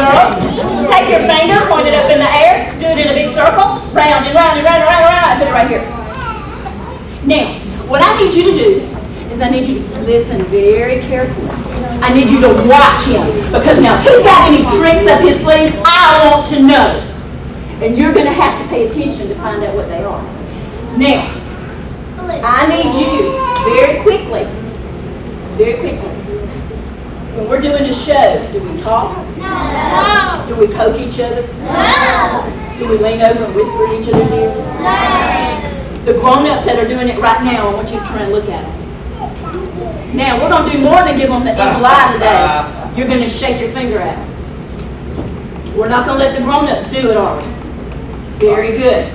girls, take your finger, point it up in the air, do it in a big circle, round and round and round and round and round, and put it right here. Now, what I need you to do is I need you to listen very carefully. I need you to watch him, because now if he's got any tricks up his sleeves, I want to know. And you're going to have to pay attention to find out what they are. Now, I need you very quickly, when we're doing a show, do we talk? No. Do we poke each other? No. Do we lean over and whisper in each other's ears? No. The grown-ups that are doing it right now, I want you to try and look at them. Now, we're going to do more than give them the evil eye today. You're going to shake your finger at them. We're not going to let the grown-ups do it, are we? Very good.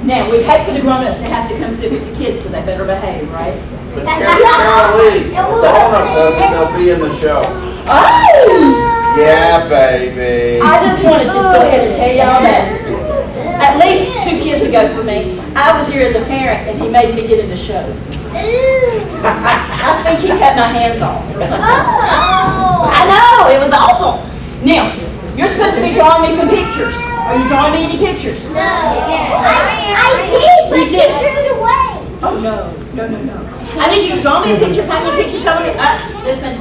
Now, we hate for the grown-ups to have to come sit with the kids, so they better behave, right? But Carol Lee, grown-up doesn't, they'll be in the show. Oh! Yeah, baby. I just wanted to go ahead and tell y'all that at least 2 kids ago for me, I was here as a parent and he made me get in the show. I think he cut my hands off or something. I know, it was awful. Now, you're supposed to be drawing me some pictures. Are you drawing me any pictures? No. I did, but You she did? threw it away. Oh, no. I need you to draw me a picture, paint me a picture, color me. Listen.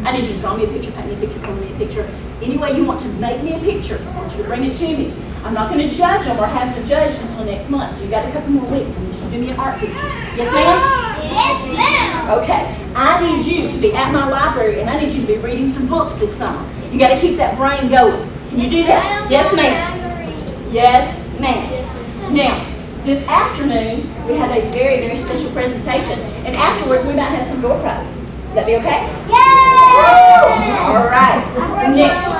I need you to draw me a picture, paint me a picture, color me a picture. Any way you want to make me a picture, I want you to bring it to me. I'm not going to judge them or have them judged until next month, so you got a couple more weeks. I need you to do me an art picture. Yes, ma'am? Yes, ma'am. Okay. I need you to be at my library, and I need you to be reading some books this summer. You got to keep that brain going. Can you do that? Yes, ma'am. Yes, ma'am. Now, this afternoon, we have a very, very special presentation, and afterwards, we might have some door prizes. Would that be okay? Yay! All right. Next.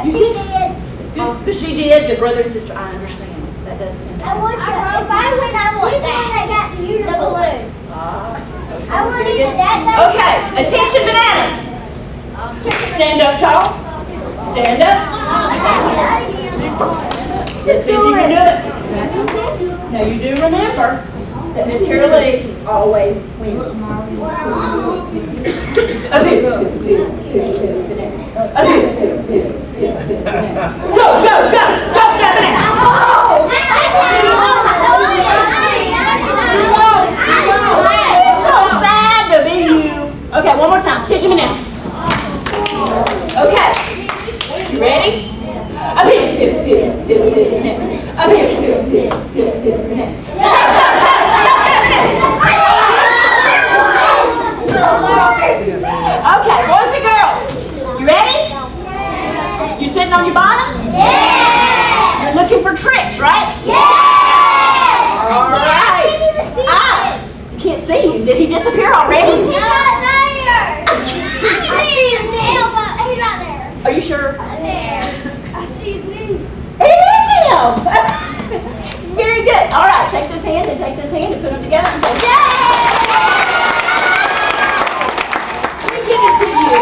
She did. But she did, but brother and sister, I understand. That does tend to I want that. If I win, I want that. She's the one that got the balloon. okay. I want to get that. Okay, attention bananas. Stand up tall. Stand up. Let's see if you can do it. Now you do remember that Miss Carol Lee always wins. Up here. Bananas. Up here. Go, bananas. It's so sad to be you. Okay, one more time. Teach me now. Okay. You ready? Up here. Up here. Okay, boys and girls. You ready? You sitting on your bottom? Yeah! You're looking for tricks, right? Yeah! All right. I can't even see him. You can't see him. Did he disappear already? He's not there. I see his name, but he's not there. Are you sure? There. I see his name. It is him. Very good. All right, take this hand and take this hand and put them together and say, yay! Let me give it to you.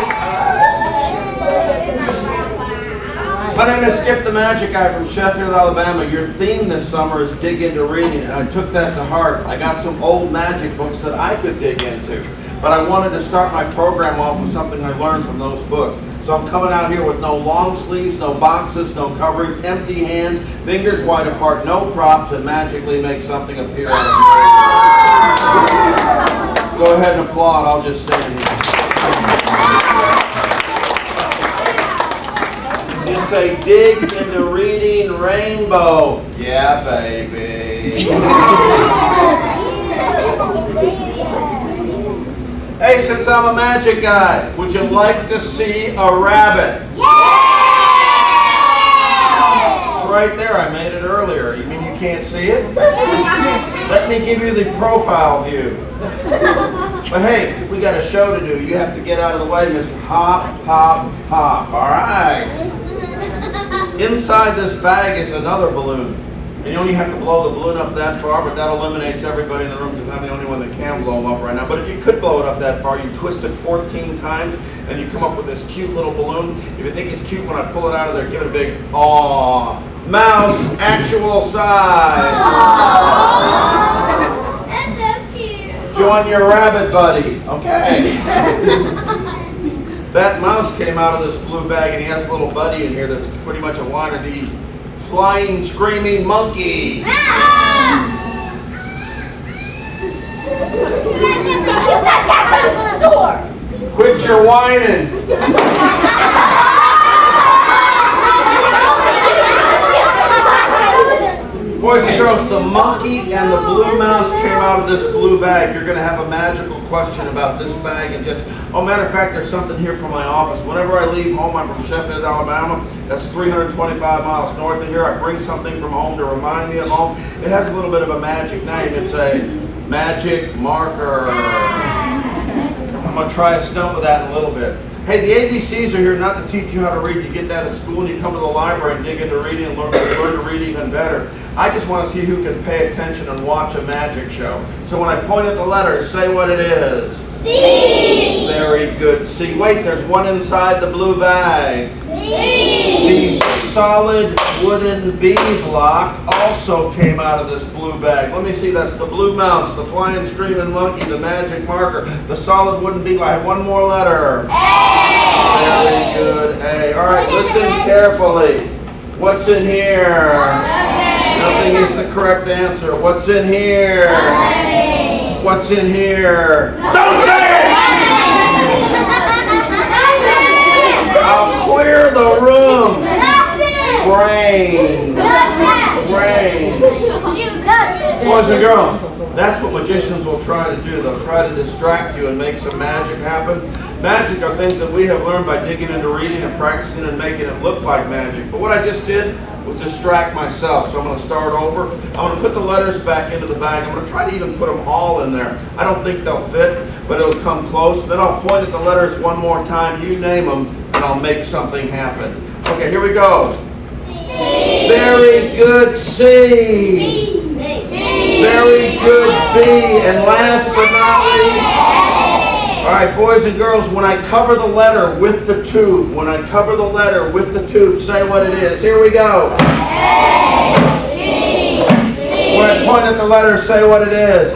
My name is Skip the Magic Guy from Sheffield, Alabama. Your theme this summer is dig into reading, and I took that to heart. I got some old magic books that I could dig into, but I wanted to start my program off with something I learned from those books. So I'm coming out here with no long sleeves, no boxes, no coverings, empty hands, fingers wide apart, no props, and magically make something appear out of the Go ahead and applaud. I'll just stand here. It's a dig into reading rainbow. Yeah, baby. Hey, since I'm a magic guy, would you like to see a rabbit? It's right there. I made it earlier. You mean you can't see it? Let me give you the profile view. But hey, we got a show to do. You have to get out of the way, Mr. Hop, Hop, Hop. All right. Inside this bag is another balloon. And you only have to blow the balloon up that far, but that eliminates everybody in the room because I'm the only one that can blow them up right now. But if you could blow it up that far, you twist it 14 times, and you come up with this cute little balloon. If you think it's cute when I pull it out of there, give it a big aww. Mouse, actual size. That's so cute. Join your rabbit buddy. Okay. That mouse came out of this blue bag, and he has a little buddy in here that's pretty much a whiner. The flying, screaming monkey. You got that from the store. Quit your whining. Boys and girls, the monkey and the blue mouse came out of this blue bag. You're going to have a magical question about this bag. And just, oh, matter of fact, there's something here from my office. Whenever I leave home, I'm from Sheffield, Alabama. That's 325 miles north of here. I bring something from home to remind me of home. It has a little bit of a magic name. It's a magic marker. I'm going to try a stunt with that in a little bit. Hey, the ABCs are here not to teach you how to read. You get that at school and you come to the library and dig into reading and learn to read even better. I just want to see who can pay attention and watch a magic show. So when I point at the letters, say what it is. C. Very good. C. Wait, there's one inside the blue bag. B. The solid wooden B block also came out of this blue bag. Let me see, that's the blue mouse, the flying screaming monkey, the magic marker, the solid wooden B block. I have one more letter. A. Very good, A. All right, listen carefully. What's in here? Nothing is the correct answer. What's in here? What's in here? Don't say it! I'll clear the room. Brain. Brain. Boys and girls, that's what magicians will try to do. They'll try to distract you and make some magic happen. Magic are things that we have learned by digging into reading and practicing and making it look like magic. But what I just did was distract myself. So I'm going to start over. I'm going to put the letters back into the bag. I'm going to try to even put them all in there. I don't think they'll fit, but it'll come close. Then I'll point at the letters one more time. You name them, and I'll make something happen. Okay, here we go. C. Very good, C. Very good, B. And last but not least, all right, boys and girls, when I cover the letter with the tube, say what it is. Here we go. When I point at the letter, say what it is.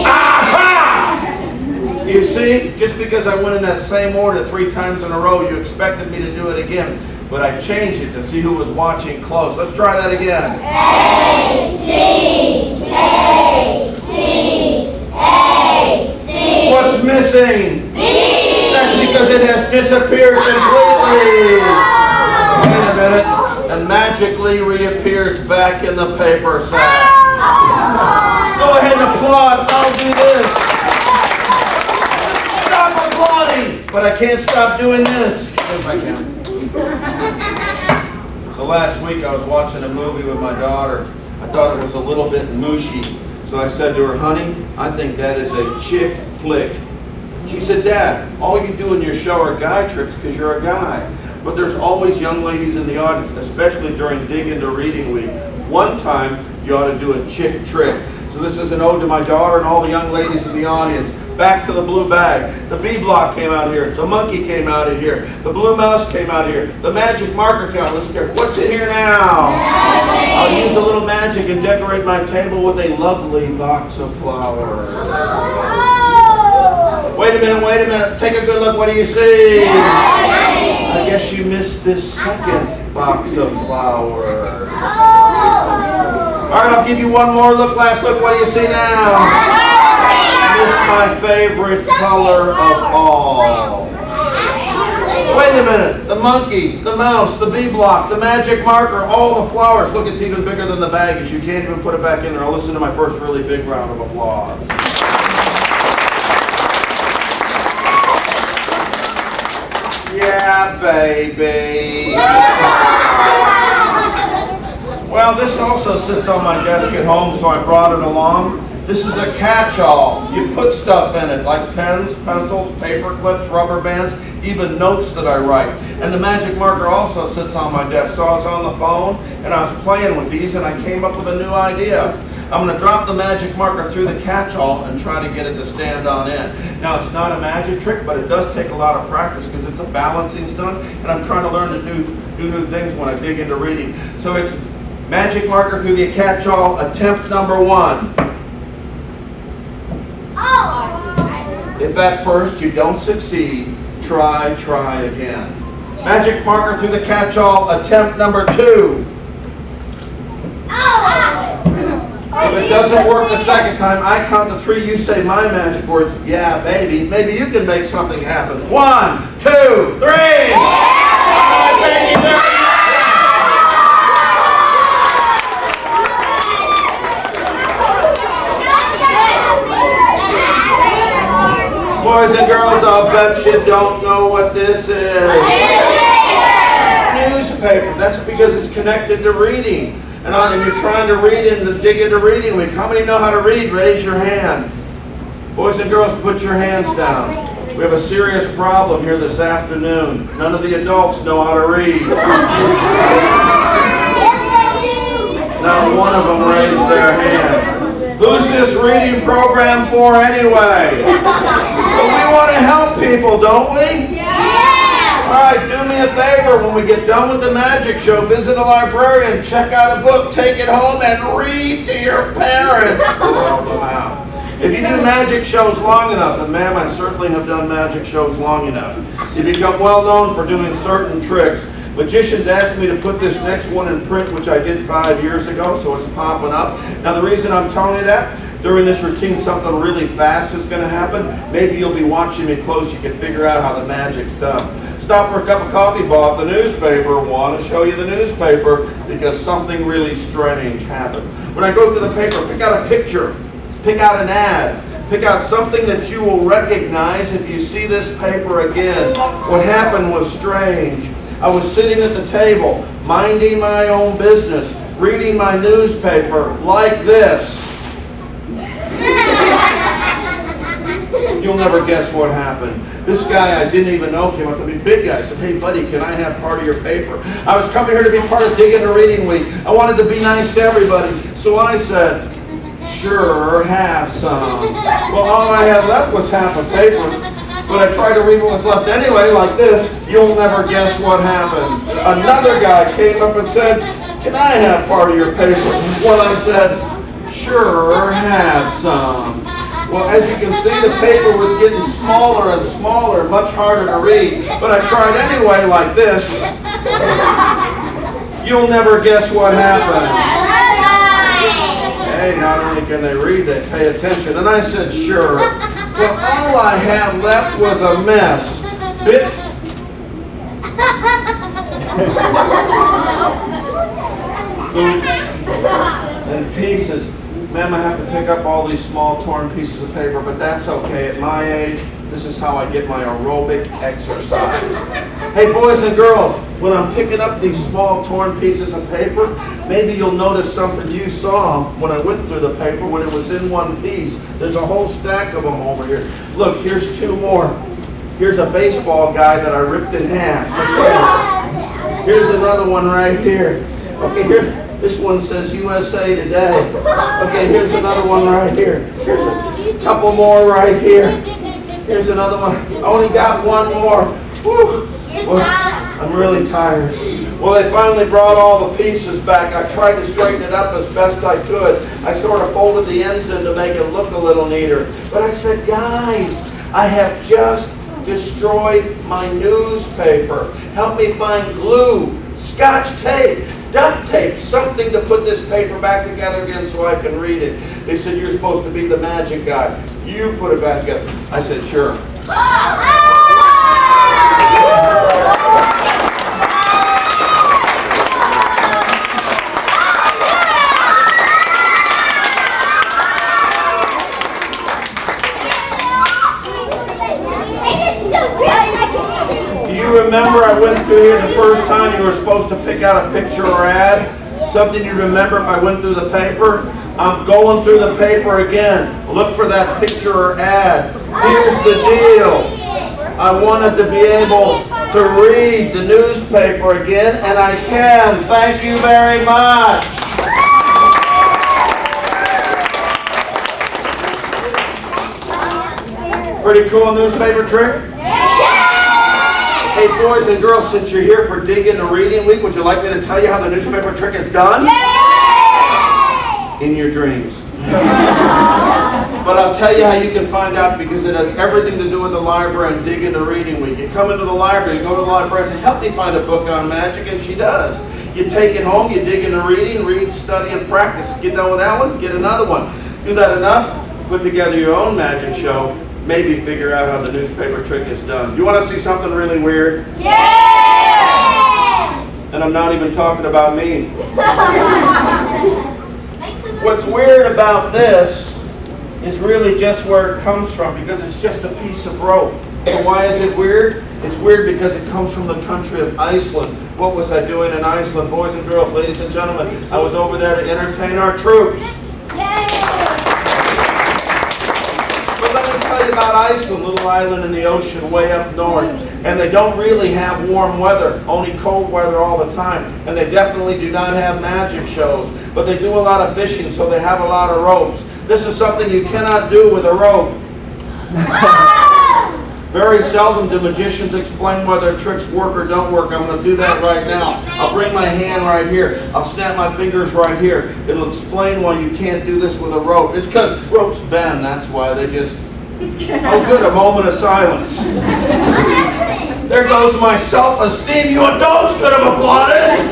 Aha! You see, just because I went in that same order 3 times in a row, you expected me to do it again. But I changed it to see who was watching close. Let's try that again. A, C, A, C, A, C. What's missing? B. That's because it has disappeared completely. Wait a minute. And magically reappears back in the paper sack. Go ahead and applaud. I'll do this. Stop applauding. But I can't stop doing this. Yes, I can. So last week I was watching a movie with my daughter. I thought it was a little bit mushy. So I said to her, honey, I think that is a chick flick. She said, Dad, all you do in your show are guy tricks because you're a guy. But there's always young ladies in the audience, especially during Dig Into Reading Week. One time, you ought to do a chick trick. So this is an ode to my daughter and all the young ladies in the audience. Back to the blue bag. The B block came out here. The monkey came out of here. The blue mouse came out of here. The magic marker came out. Listen here. What's in here now? I'll use a little magic and decorate my table with a lovely box of flowers. Wait a minute. Take a good look. What do you see? I guess you missed this second box of flowers. All right, I'll give you one more look. Last look. What do you see now? Missed my favorite color of all. Wait a minute. The monkey, the mouse, the B block, the magic marker, all the flowers. Look, it's even bigger than the baggage. You can't even put it back in there. I'll listen to my first really big round of applause. Yeah, baby. Well, this also sits on my desk at home, so I brought it along. This is a catch-all. You put stuff in it, like pens, pencils, paper clips, rubber bands, even notes that I write. And the magic marker also sits on my desk. So I was on the phone, and I was playing with these, and I came up with a new idea. I'm going to drop the magic marker through the catch-all and try to get it to stand on end. Now, it's not a magic trick, but it does take a lot of practice because it's a balancing stunt, and I'm trying to learn to do new things when I dig into reading. So it's magic marker through the catch-all, attempt number 1. If at first you don't succeed, Try again. Magic marker through the catch-all, attempt number 2. If it doesn't work the second time, I count to 3, you say my magic words. Yeah, baby. Maybe you can make something happen. 1, 2, 3! Thank you very much. Boys and girls, I'll bet you don't know what this is. Newspaper. That's because it's connected to reading. And you're trying to read and dig into reading week. How many know how to read? Raise your hand. Boys and girls, put your hands down. We have a serious problem here this afternoon. None of the adults know how to read. Not one of them raised their hand. Who's this reading program for anyway? But we want to help people, don't we? All right, do me a favor. When we get done with the magic show, visit a librarian, check out a book, take it home, and read to your parents. Help them out. If you do magic shows long enough, and ma'am, I certainly have done magic shows long enough, you become well known for doing certain tricks. Magicians asked me to put this next one in print, which I did 5 years ago, so it's popping up. Now the reason I'm telling you that, during this routine, something really fast is going to happen. Maybe you'll be watching me close, you can figure out how the magic's done. Stop for a cup of coffee, bought the newspaper, want to show you the newspaper because something really strange happened. When I go through the paper, pick out a picture, pick out an ad, pick out something that you will recognize if you see this paper again. What happened was strange. I was sitting at the table, minding my own business, reading my newspaper like this. You'll never guess what happened. This guy I didn't even know came up to me, big guy, said, hey buddy, can I have part of your paper? I was coming here to be part of Dig Into Reading Week. I wanted to be nice to everybody. So I said, sure, have some. Well, all I had left was half a paper. But I tried to read what was left anyway, like this. You'll never guess what happened. Another guy came up and said, can I have part of your paper? Well, I said, sure, have some. Well, as you can see, the paper was getting smaller and smaller, much harder to read. But I tried anyway, like this. You'll never guess what happened. Hey, not only can they read, they pay attention. And I said, sure. Well, all I had left was a mess. Bits and pieces. Ma'am, I have to pick up all these small torn pieces of paper, but that's okay. At my age, this is how I get my aerobic exercise. Hey, boys and girls, when I'm picking up these small torn pieces of paper, maybe you'll notice something you saw when I went through the paper when it was in one piece. There's a whole stack of them over here. Look, here's 2 more. Here's a baseball guy that I ripped in half. Okay. Here's another one right here. Okay, this one says USA Today. Okay, here's another one right here. Here's a couple more right here. Here's another one. I only got one more. Whew. Well, I'm really tired. Well, they finally brought all the pieces back. I tried to straighten it up as best I could. I sort of folded the ends in to make it look a little neater. But I said, guys, I have just destroyed my newspaper. Help me find glue, Scotch tape, duct tape, something to put this paper back together again so I can read it. They said, you're supposed to be the magic guy. You put it back together. I said, sure. Remember I went through here the first time you were supposed to pick out a picture or ad? Something you'd remember if I went through the paper? I'm going through the paper again. Look for that picture or ad. Here's the deal. I wanted to be able to read the newspaper again, and I can. Thank you very much. Pretty cool newspaper trick? Hey, boys and girls, since you're here for Dig Into Reading Week, would you like me to tell you how the newspaper trick is done? Yay! In your dreams. But I'll tell you how you can find out, because it has everything to do with the library and dig into reading week. You come into the library, you go to the library and say, help me find a book on magic, and she does. You take it home, you dig into reading, read, study, and practice. Get done with that one, get another one. Do that enough, put together your own magic show, maybe figure out how the newspaper trick is done. You want to see something really weird? Yes! And I'm not even talking about me. What's weird about this is really just where it comes from, because it's just a piece of rope. So why is it weird? It's weird because it comes from the country of Iceland. What was I doing in Iceland? Boys and girls, ladies and gentlemen, I was over there to entertain our troops. But let me tell you about Iceland, little island in the ocean way up north. And they don't really have warm weather, only cold weather all the time. And they definitely do not have magic shows. But they do a lot of fishing, so they have a lot of ropes. This is something you cannot do with a rope. Very seldom do magicians explain whether tricks work or don't work. I'm going to do that right now. I'll bring my hand right here. I'll snap my fingers right here. It'll explain why you can't do this with a rope. It's because ropes bend. That's why they just... Oh good, a moment of silence. There goes my self-esteem. You adults could have applauded.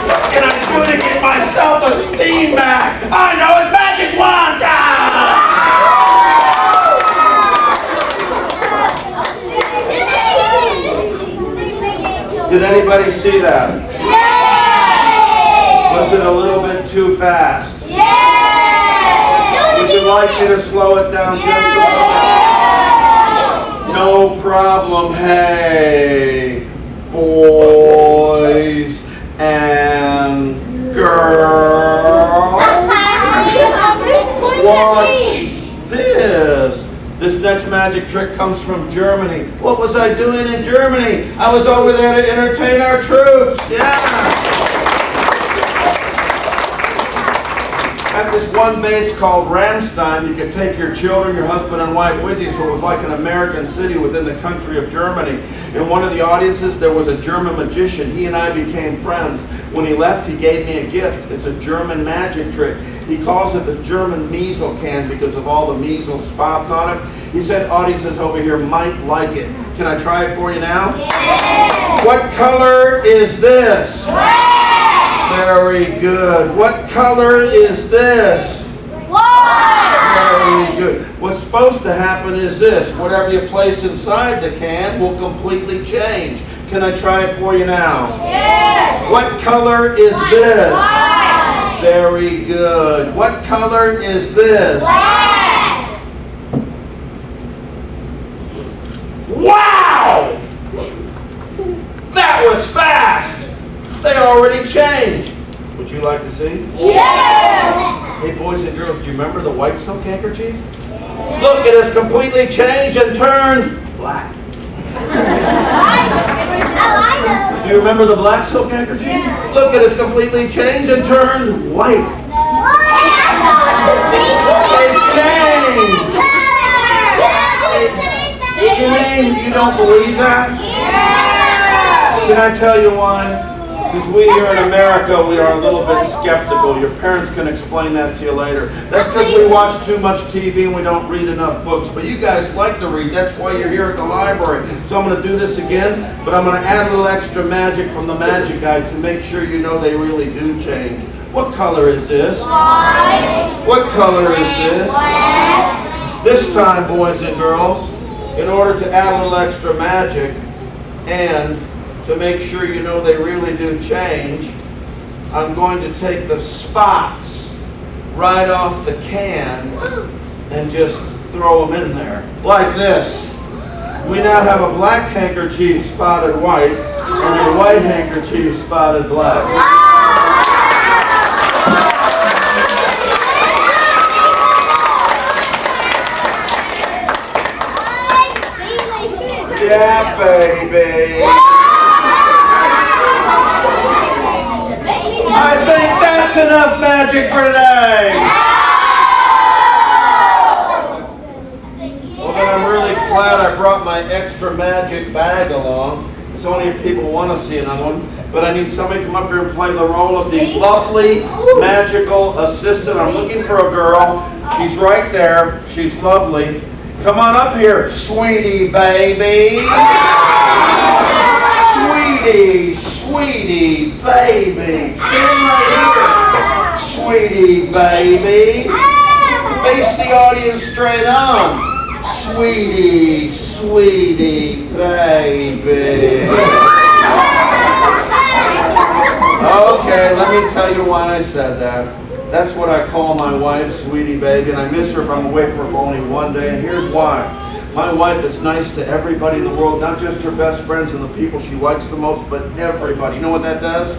What can I do to get my self-esteem back? I know it's magic wand time! Did anybody see that? Was it a little bit too fast? Would you like me to slow it down just a little? No problem. Hey, boys and girls, watch this. This next magic trick comes from Germany. What was I doing in Germany? I was over there to entertain our troops. Yeah. At this one base called Ramstein, you could take your children, your husband and wife with you, so it was like an American city within the country of Germany. In one of the audiences, there was a German magician. He and I became friends. When he left, he gave me a gift. It's a German magic trick. He calls it the German measles can because of all the measles spots on it. He said audiences over here might like it. Can I try it for you now? Yeah. What color is this? Very good. What color is this? Very good. What's supposed to happen is this. Whatever you place inside the can will completely change. Can I try it for you now? Yes. What color is this? White. Very good. What color is this? Black. Wow! That was fast! They already changed. Would you like to see? Yeah! Hey boys and girls, do you remember the white silk handkerchief? Yeah. Look, it has completely changed and turned black. Do you remember the black silk handkerchief? Yeah. Look, it has completely changed and turned white. It changed. You don't believe that? Yeah. Can I tell you why? Because we here in America, we are a little bit skeptical. Your parents can explain that to you later. That's because we watch too much TV and we don't read enough books. But you guys like to read. That's why you're here at the library. So I'm going to do this again, but I'm going to add a little extra magic from the Magic Guide to make sure you know they really do change. What color is this? White. What color is this? Black. This time, boys and girls, in order to add a little extra magic and to make sure you know they really do change, I'm going to take the spots right off the can and just throw them in there, like this. We now have a black handkerchief spotted white and a white handkerchief spotted black. Yeah, baby. I think that's enough magic for today. Well, then I'm really glad I brought my extra magic bag along. It's only if people want to see another one. but I need somebody to come up here and play the role of the lovely, magical assistant. I'm looking for a girl. She's right there. She's lovely. Come on up here, sweetie baby. Sweetie, sweetie baby. Stand right here, sweetie baby. Face the audience straight on. Sweetie, sweetie baby. Okay, let me tell you why I said that. That's what I call my wife, sweetie baby, and I miss her if I'm away for only one day, and here's why. My wife is nice to everybody in the world, not just her best friends and the people she likes the most, but everybody. You know what that does?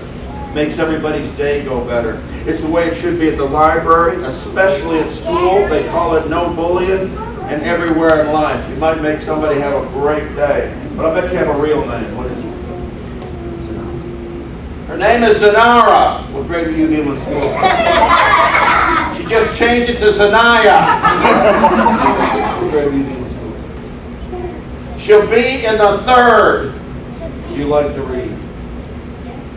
Makes everybody's day go better. It's the way it should be at the library, especially at school. They call it no bullying, and everywhere in life. You might make somebody have a great day. But I bet you have a real name. What is it? Her name is Zanara. What grade are you in school? She just changed it to Zanaya. What grade are you in school? She'll be in the 3rd. You like to read?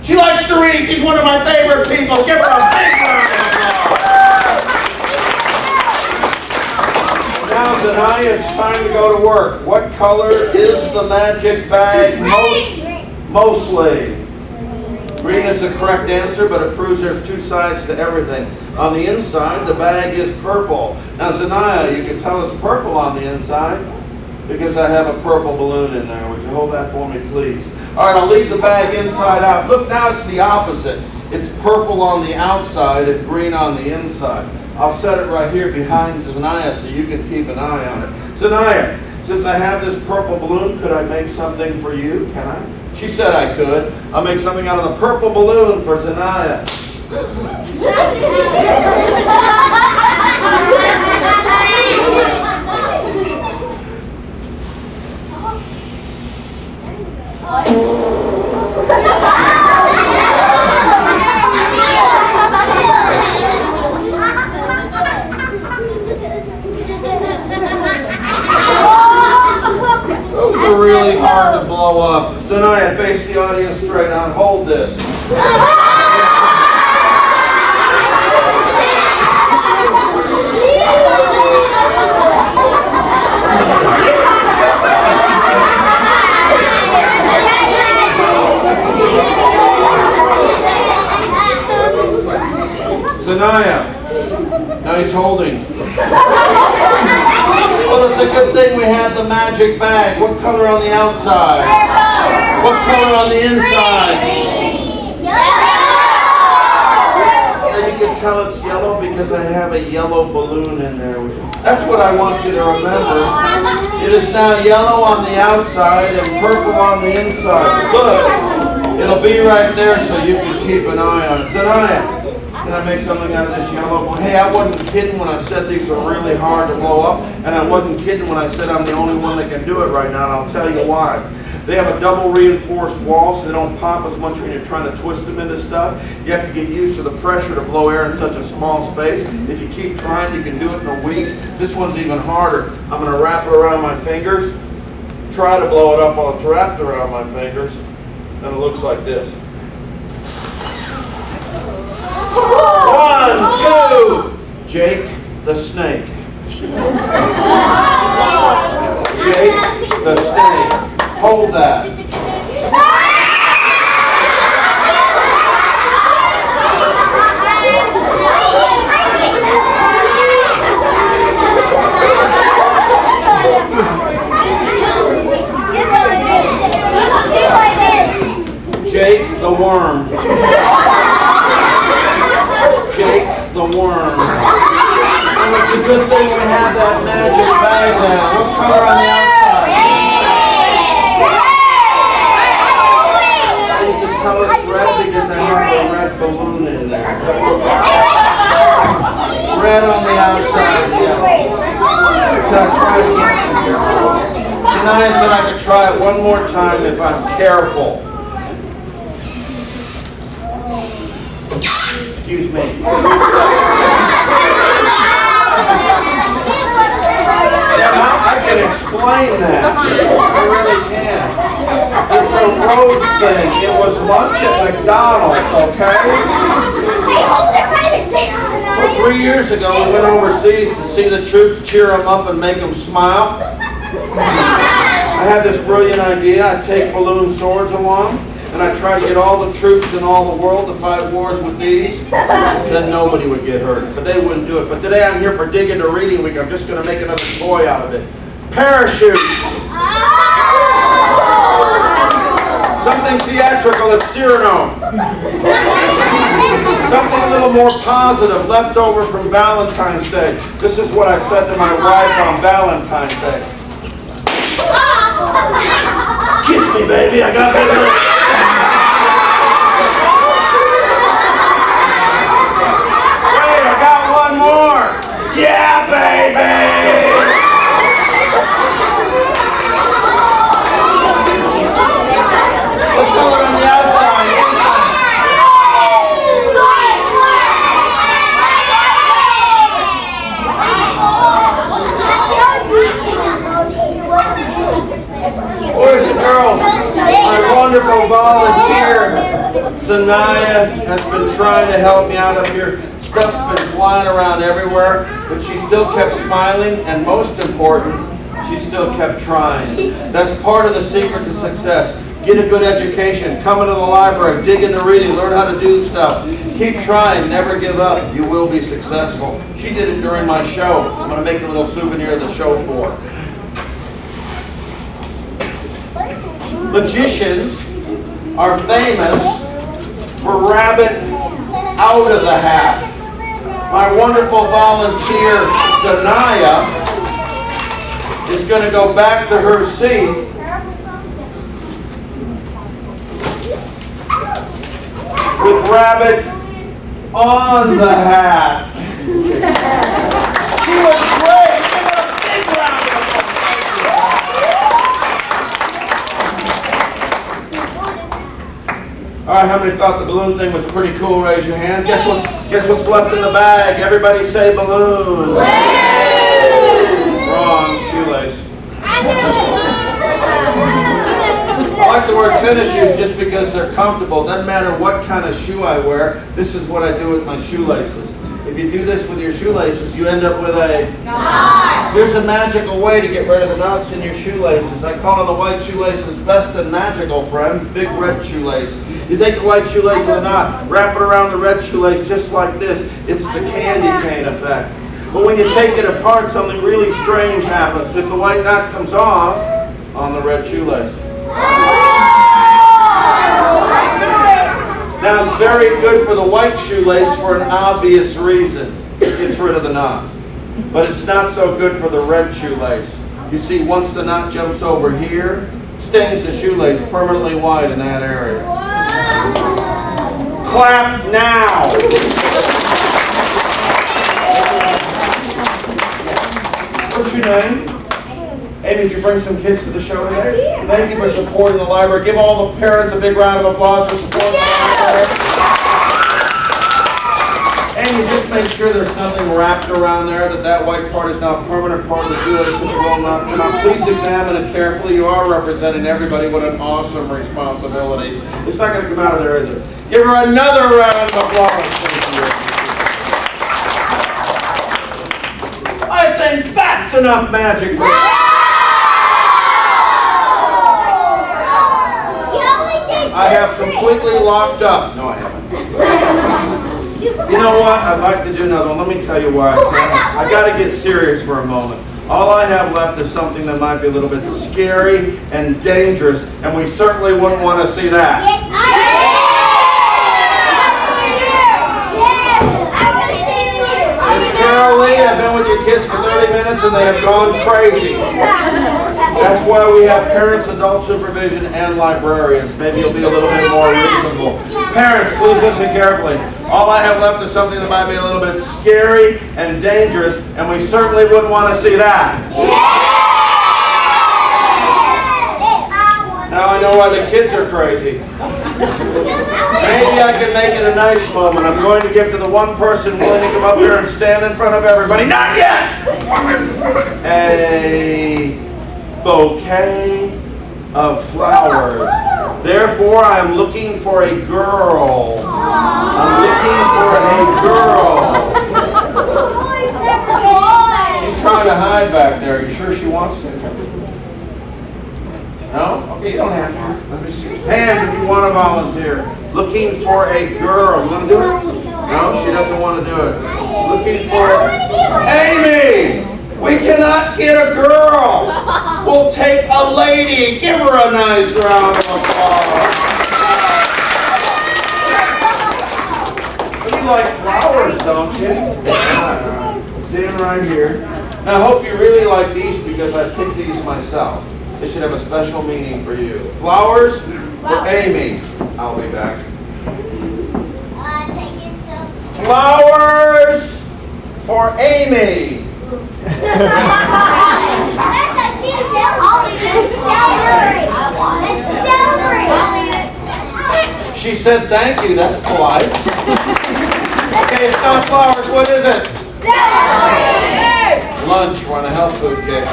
She likes to read. She's one of my favorite people. Give her a big round of applause. Now, Zanaya, it's time to go to work. What color is the magic bag mostly? Green is the correct answer, but it proves there's two sides to everything. On the inside, the bag is purple. Now, Zanaya, you can tell it's purple on the inside because I have a purple balloon in there. Would you hold that for me, please? All right, I'll leave the bag inside out. Look, now it's the opposite. It's purple on the outside and green on the inside. I'll set it right here behind Zanaya so you can keep an eye on it. Zanaya, since I have this purple balloon, could I make something for you? Can I? She said I could. I'll make something out of the purple balloon for Zanaya. Those are really hard to blow up. Zanaya, face the audience straight on. Hold this. Zanaya, nice holding. Well, it's a good thing we have the magic bag. What color on the outside? What color on the inside? Now you can tell it's yellow because I have a yellow balloon in there. That's what I want you to remember. It is now yellow on the outside and purple on the inside. Look, it'll be right there so you can keep an eye on it. Zanaya, can I make something out of this yellow? Well, hey, I wasn't kidding when I said these are really hard to blow up, and I wasn't kidding when I said I'm the only one that can do it right now, and I'll tell you why. They have a double reinforced wall so they don't pop as much when you're trying to twist them into stuff. You have to get used to the pressure to blow air in such a small space. If you keep trying, you can do it in a week. This one's even harder. I'm going to wrap it around my fingers, try to blow it up while it's wrapped around my fingers, and it looks like this. 1, 2. Jake the snake. Jake the snake. Hold that. Jake the worm. Jake the worm. And it's a good thing we have that magic bag now. What color on the outside? You can tell it's red because I have a red balloon in there. Red on the outside, yellow. So I tried again. Zanaya said I could try it one more time if I'm careful. Excuse me. Yeah, I can explain that. I really can. It's a road thing. It was lunch at McDonald's, okay? Hey, hold it right and say So 3 years ago, we went overseas to see the troops, cheer them up, and make them smile. I had this brilliant idea. I'd take balloon swords along, and I'd try to get all the troops in all the world to fight wars with these. Then nobody would get hurt, but they wouldn't do it. But today I'm here for Dig Into Reading Week. I'm just going to make another toy out of it. Parachute. Something theatrical at Cyrano. Something a little more positive, left over from Valentine's Day. This is what I said to my wife on Valentine's Day. Kiss me, baby, I got bigger lips. Wait, I got one more. Yeah, baby. What color on the outside? Boys and girls, my wonderful volunteer, Sanaya, has been trying to help me out up here. Stuff's been flying around everywhere, but she still kept smiling, and most important, she still kept trying. That's part of the secret to success. Get a good education, come into the library, dig into reading, learn how to do stuff. Keep trying, never give up. You will be successful. She did it during my show. I'm going to make a little souvenir of the show for her. Magicians are famous for rabbit out of the hat. My wonderful volunteer, Sanaya, is going to go back to her seat with rabbit on the hat. She was great. Give her a big round of applause. All right, how many thought the balloon thing was pretty cool? Raise your hand. Guess what's left in the bag? Everybody say balloon. Wrong, shoelace. I like the word tennis shoes just because they're comfortable. Doesn't matter what kind of shoe I wear. This is what I do with my shoelaces. If you do this with your shoelaces, you end up with a knot. Here's a magical way to get rid of the knots in your shoelaces. I call on the white shoelaces best and magical, friend. Big red shoelace. You take the white shoelace with a knot, wrap it around the red shoelace just like this. It's the candy cane effect. But when you take it apart, something really strange happens because the white knot comes off on the red shoelace. Now it's very good for the white shoelace for an obvious reason. It gets rid of the knot. But it's not so good for the red shoelace. You see, once the knot jumps over here, stains the shoelace permanently white in that area. Clap now! What's your name? Amy, did you bring some kids to the show today? Thank you for supporting the library. Give all the parents a big round of applause for supporting the library. Amy, just make sure there's nothing wrapped around there, that white part is now a permanent part of the shoelace and it will not come out. Please examine it carefully. You are representing everybody. What an awesome responsibility. It's not going to come out of there, is it? Give her another round of applause. I think that's enough magic for you. I have completely locked up. No, I haven't. You know what? I'd like to do another one. Let me tell you why I can't. I got to get serious for a moment. All I have left is something that might be a little bit scary and dangerous, and we certainly wouldn't want to see that. Miss Carol Lee, I've been with your kids for 30 minutes and they have gone crazy. That's why we have parents, adult supervision, and librarians. Maybe you'll be a little bit more reasonable. Parents, please listen carefully. All I have left is something that might be a little bit scary and dangerous, and we certainly wouldn't want to see that. Now I know why the kids are crazy. Maybe I can make it a nice moment. I'm going to give to the one person willing to come up here and stand in front of everybody. Not yet! A bouquet of flowers. Therefore, I am looking for a girl. I'm looking for a girl. She's trying to hide back there. Are you sure she wants to? No? Okay, you don't have to. Let me see. Hands if you want to volunteer. Looking for a girl. You want to do it? No, she doesn't want to do it. Looking for Amy! We cannot get a girl. We'll take a lady. Give her a nice round of applause. You like flowers, don't you? Stand right here. Now, I hope you really like these because I picked these myself. They should have a special meaning for you. Flowers for Amy. I'll be back. Flowers for Amy. She said thank you. That's polite. Okay, it's not flowers. What is it? Celery! Lunch. We're on a health food kick.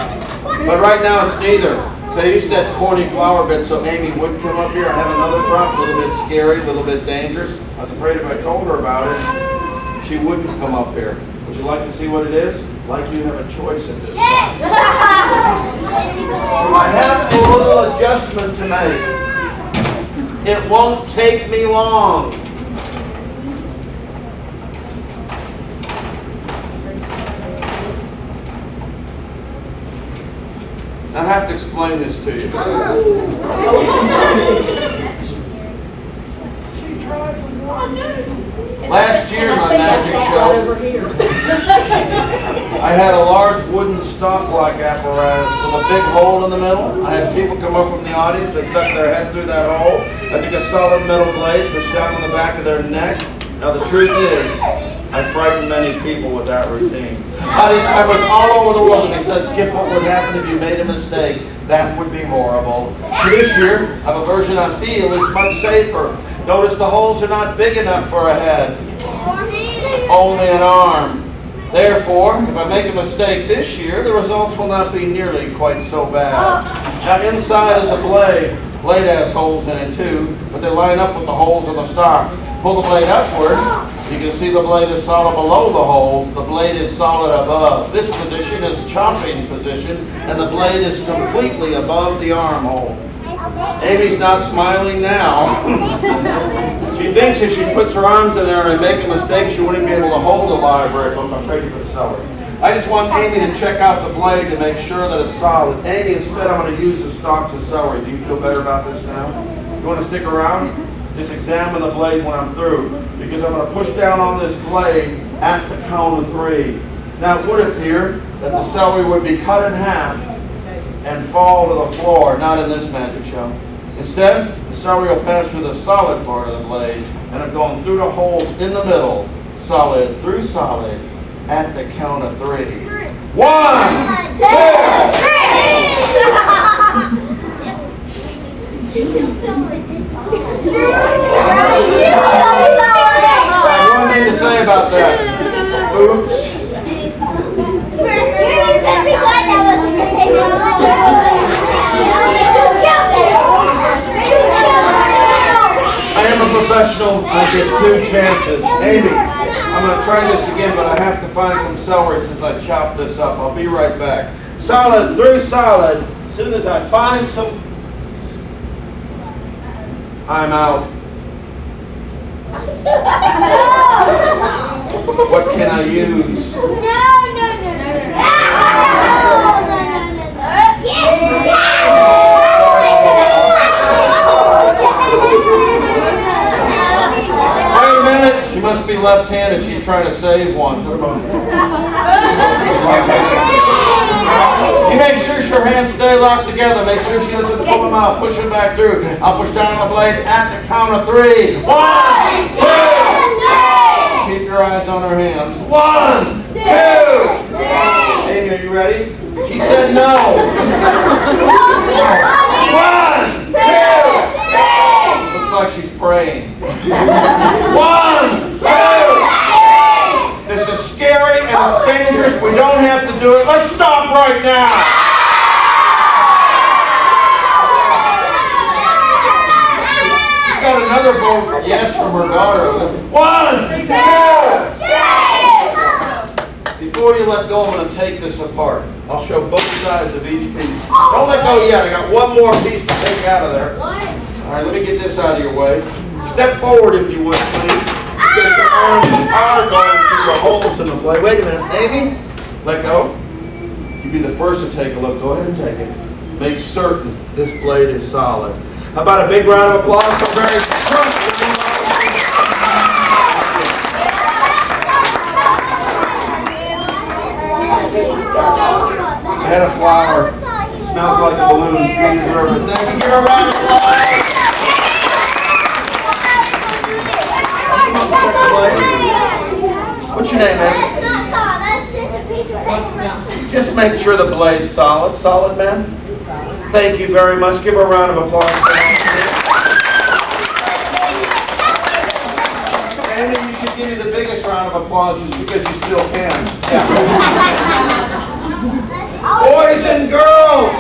But right now it's neither. So you said corny flower bits, so Amy would come up here and have another crop, a little bit scary, a little bit dangerous. I was afraid if I told her about it, she wouldn't come up here. Would you like to see what it is? Like you have a choice at this point. I have a little adjustment to make. It won't take me long. I have to explain this to you. Last year, my magic show, I had a large wooden stop-like apparatus with a big hole in the middle. I had people come up from the audience, they stuck their head through that hole. I took a solid metal blade, pushed down on the back of their neck. Now the truth is, I frightened many people with that routine. Audience members all over the world, they said, Skip, what would happen if you made a mistake? That would be horrible. This year, I have a version I feel is much safer. Notice the holes are not big enough for a head. Only an arm. Therefore, if I make a mistake this year, the results will not be nearly quite so bad. Now inside is a blade. Blade has holes in it too, but they line up with the holes in the stalks. Pull the blade upward. You can see the blade is solid below the holes. The blade is solid above. This position is chopping position, and the blade is completely above the armhole. Amy's not smiling now. She thinks if she puts her arms in there and make a mistake, she wouldn't be able to hold the library book. I'll trade you for the celery. I just want Amy to check out the blade to make sure that it's solid. Amy, instead I'm going to use the stalks of celery. Do you feel better about this now? You want to stick around? Just examine the blade when I'm through, because I'm going to push down on this blade at the count of 3. Now it would appear that the celery would be cut in half and fall to the floor, not in this magic show. Instead, the celery will pass through the solid part of the blade and have gone through the holes in the middle, solid through solid, at the count of 3. 1, 2, 3! Anything to say about that? Oops. I am a professional. I get 2 chances. Amy, I'm going to try this again, but I have to find some celery since I chopped this up. I'll be right back. Solid through solid. As soon as I find some, I'm out. What can I use? Wait a minute. She must be left-handed. She's trying to save one. You make sure your hands stay locked together. Make sure she doesn't pull them out. Push them back through. I'll push down on the blade at the count of 3. 1, 2. Keep your eyes on her hands. 1, 2, 3. Amy, are you ready? She said no. 1, 2, 3. Looks like she's praying. 1, 2. This is scary and it's dangerous. We don't have to do it. Let's stop right now. another vote for yes from her daughter. 1, 2, 3. Before you let go, I'm going to take this apart. I'll show both sides of each piece. Don't let go yet. I got one more piece to take out of there. All right, let me get this out of your way. Step forward if you would, please. Because your arms are going through the holes in the blade. Wait a minute, Amy. Let go. You be the first to take a look. Go ahead and take it. Make certain this blade is solid. How about a big round of applause for Mary Trump? I had a flower. Smells like a balloon. You deserve it. Thank you. Give her a round of applause. What's your name, man? That's not saw. That's just a piece of paper. Just make sure the blade's solid. Solid, man? Thank you very much. Give her a round of applause. Amy, you should give you the biggest round of applause just because you still can. Yeah. Boys and girls,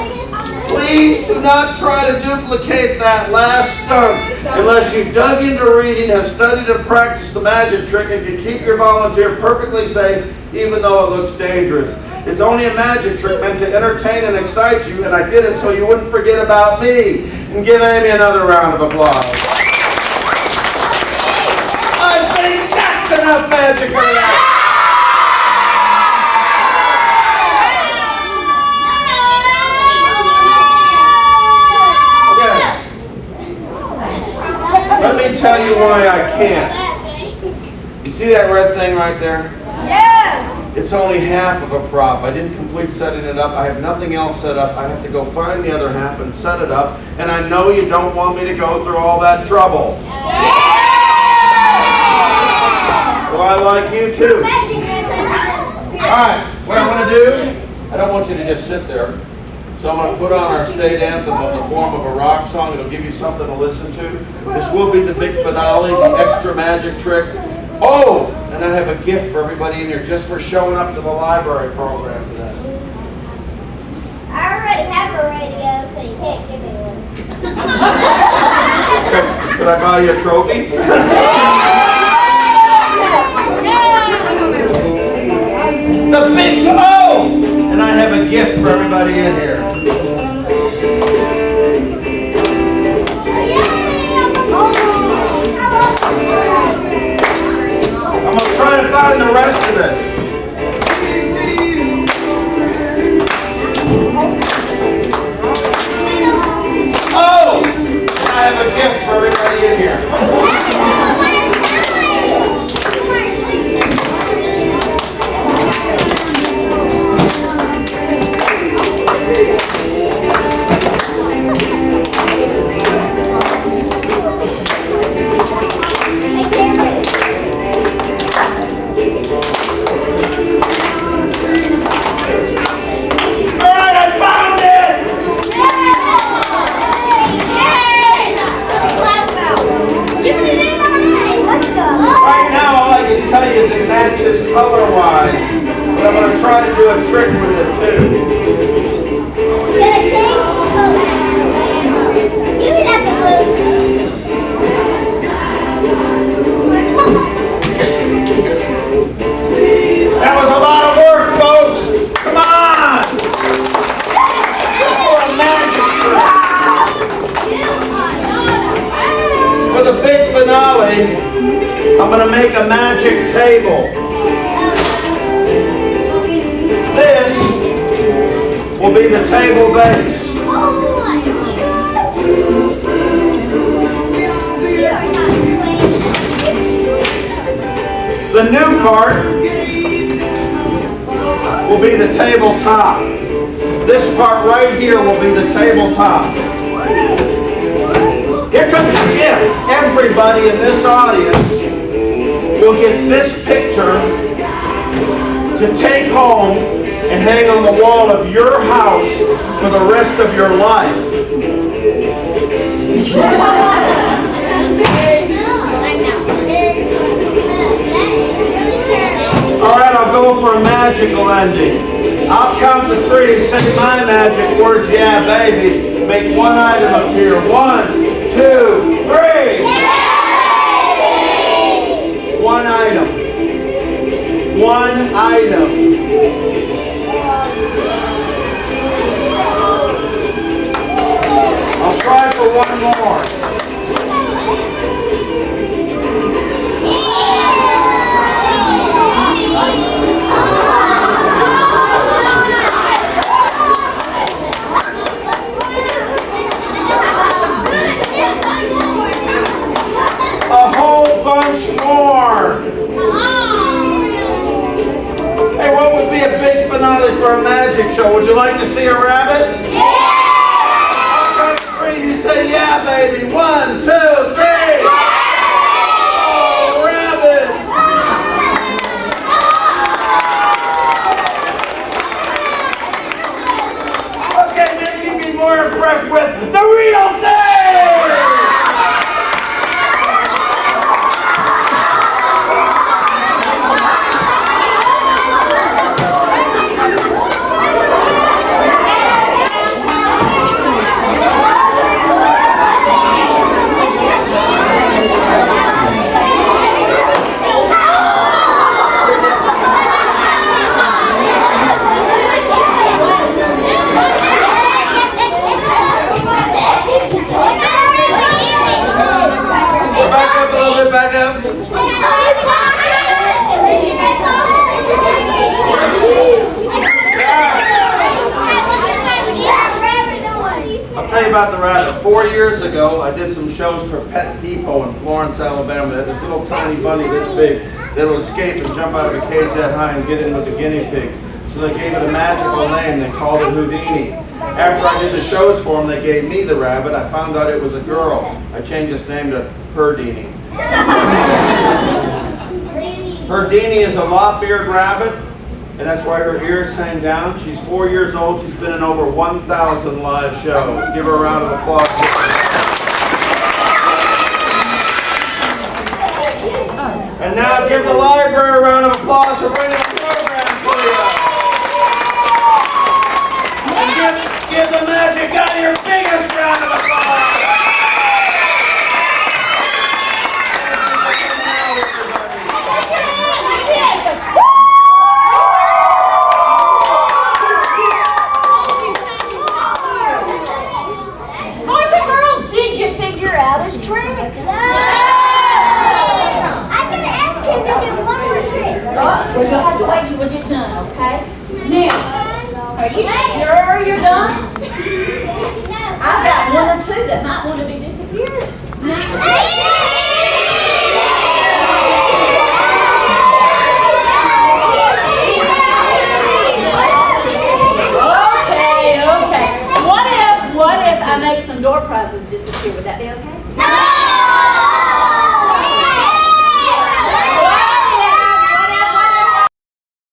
please do not try to duplicate that last stunt unless you've dug into reading, have studied and practiced the magic trick, and can keep your volunteer perfectly safe even though it looks dangerous. It's only a magic trick meant to entertain and excite you, and I did it so you wouldn't forget about me. And give Amy another round of applause. I think that's enough magic for that. Let me tell you why I can't. You see that red thing right there? Yes! It's only half of a prop. I didn't complete setting it up. I have nothing else set up. I have to go find the other half and set it up. And I know you don't want me to go through all that trouble. Well, I like you too. Alright, what I'm going to do, I don't want you to just sit there. So I'm going to put on our state anthem in the form of a rock song. It'll give you something to listen to. This will be the big finale, the extra magic trick. Oh, and I have a gift for everybody in here just for showing up to the library program today. I already have a radio, so you can't give me one. Could I buy you a trophy? The big oh! And I have a gift for everybody in here. I'm going to try to find the rest of it. Oh! I have a gift for everybody in here. Color-wise, but I'm going to try to do a trick with it too. Gonna change the color. Give me that blue. That was a lot of work, folks. Come on. For a magic trick. For the big finale, I'm going to make a magic table. This will be the table base. Oh my God! The new part will be the tabletop. This part right here will be the tabletop. Here comes your gift. Everybody in this audience will get this picture to take home and hang on the wall of your house for the rest of your life. All right, I'll go for a magical ending. I'll count to 3, say my magic words, yeah, baby. Make one item appear. 1, 2, three. One item. One item. I'll try for one more. A whole bunch more. Hey, what would be a big finale for a magic show? Would you like to see a rabbit? I'll count to three, you say yeah, baby. 1, 2, 3. Oh, rabbit. Okay, maybe you'd be more impressed with the real thing. Back up. I'll tell you about the rabbit. 4 years ago, I did some shows for Pet Depot in Florence, Alabama. They had this little tiny bunny this big that would escape and jump out of a cage that high and get in with the guinea pigs. So they gave it a magical name. They called it Houdini. After I did the shows for them, they gave me the rabbit. I found out it was a girl. I changed its name to Herdini. Herdini is a lop-eared rabbit, and that's why her ears hang down. She's 4 years old. She's been in over 1,000 live shows. Give her a round of applause. And now give the library a round of applause for bringing the program for you. And give the Magic Guy your biggest round of applause. Tricks. No! I'm going to ask him to do one more trick. Well, you'll have to wait till we get done, okay? Now, are you sure you're done? I've got one or two that might want to be disappeared. Okay. What if I make some door prizes disappear? Would that be okay? No!